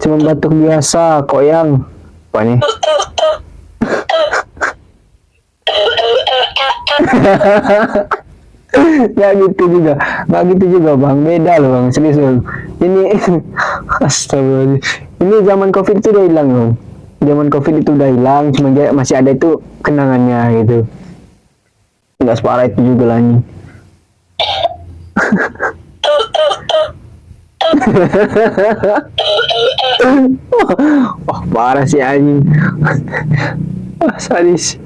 Cuma batuk biasa, koyang. Apa nih? Nggak gitu juga, nggak gitu juga bang, beda loh bang, serius bang. Ini astagfirullahaladzim, ini zaman covid itu udah hilang bang, zaman covid itu udah hilang, cuma masih ada itu kenangannya gitu, nggak separah itu juga lah ini. Wah parah sih anjing. Wah sadis.